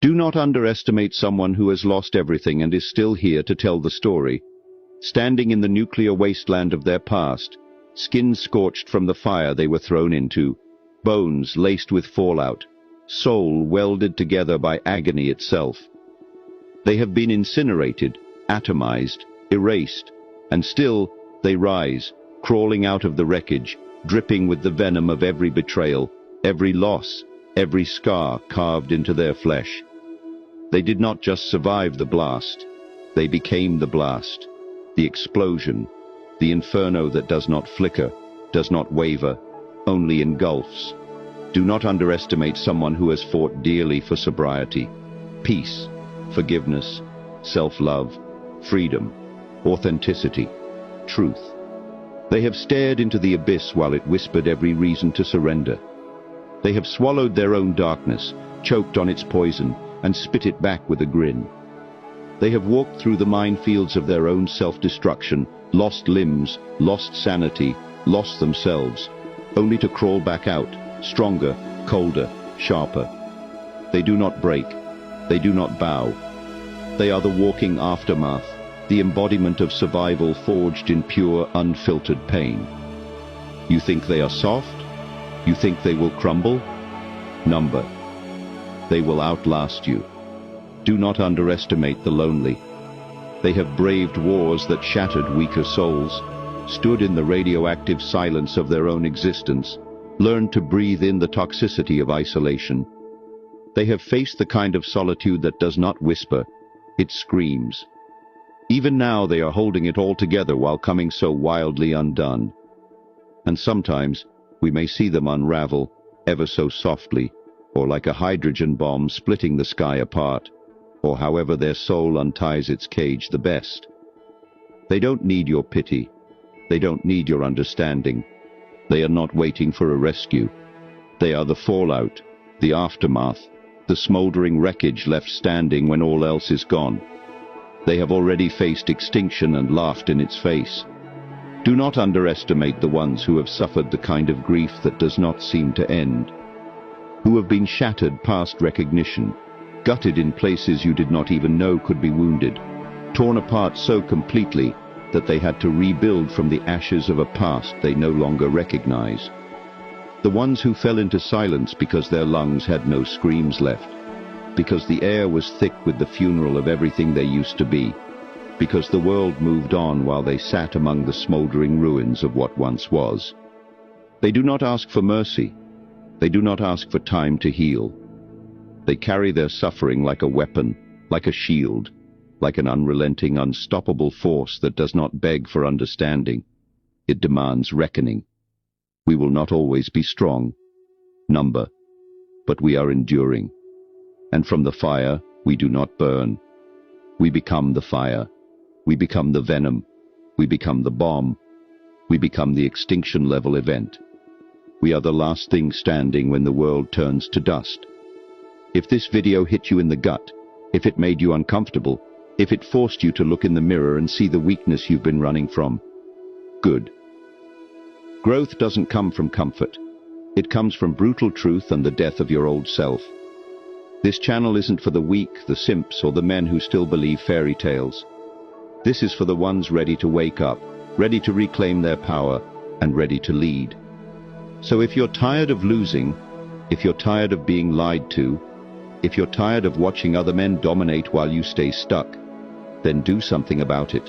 Do not underestimate someone who has lost everything and is still here to tell the story, standing in the nuclear wasteland of their past, skin scorched from the fire they were thrown into, bones laced with fallout, soul welded together by agony itself. They have been incinerated, atomized, erased, and still they rise, crawling out of the wreckage, dripping with the venom of every betrayal, every loss, every scar carved into their flesh. They did not just survive the blast, they became the blast, the explosion, the inferno that does not flicker, does not waver, only engulfs. Do not underestimate someone who has fought dearly for sobriety, peace, forgiveness, self-love, freedom, authenticity, truth. They have stared into the abyss while it whispered every reason to surrender. They have swallowed their own darkness, choked on its poison, and spit it back with a grin. They have walked through the minefields of their own self-destruction, lost limbs, lost sanity, lost themselves, only to crawl back out, stronger, colder, sharper. They do not break. They do not bow. They are the walking aftermath, the embodiment of survival forged in pure, unfiltered pain. You think they are soft? You think they will crumble? Number. They will outlast you. Do not underestimate the lonely. They have braved wars that shattered weaker souls, stood in the radioactive silence of their own existence, learned to breathe in the toxicity of isolation. They have faced the kind of solitude that does not whisper, it screams. Even now they are holding it all together while coming so wildly undone. And sometimes we may see them unravel, ever so softly, or like a hydrogen bomb splitting the sky apart, or however their soul unties its cage the best. They don't need your pity. They don't need your understanding. They are not waiting for a rescue. They are the fallout, the aftermath, the smoldering wreckage left standing when all else is gone. They have already faced extinction and laughed in its face. Do not underestimate the ones who have suffered the kind of grief that does not seem to end, who have been shattered past recognition, gutted in places you did not even know could be wounded, torn apart so completely that they had to rebuild from the ashes of a past they no longer recognize. The ones who fell into silence because their lungs had no screams left, because the air was thick with the funeral of everything they used to be, because the world moved on while they sat among the smoldering ruins of what once was. They do not ask for mercy. They do not ask for time to heal. They carry their suffering like a weapon, like a shield, like an unrelenting, unstoppable force that does not beg for understanding. It demands reckoning. We will not always be strong, number, but we are enduring. And from the fire, we do not burn. We become the fire. We become the venom. We become the bomb. We become the extinction-level event. We are the last thing standing when the world turns to dust. If this video hit you in the gut, if it made you uncomfortable, if it forced you to look in the mirror and see the weakness you've been running from, good. Growth doesn't come from comfort. It comes from brutal truth and the death of your old self. This channel isn't for the weak, the simps, or the men who still believe fairy tales. This is for the ones ready to wake up, ready to reclaim their power, and ready to lead. So if you're tired of losing, if you're tired of being lied to, if you're tired of watching other men dominate while you stay stuck, then do something about it.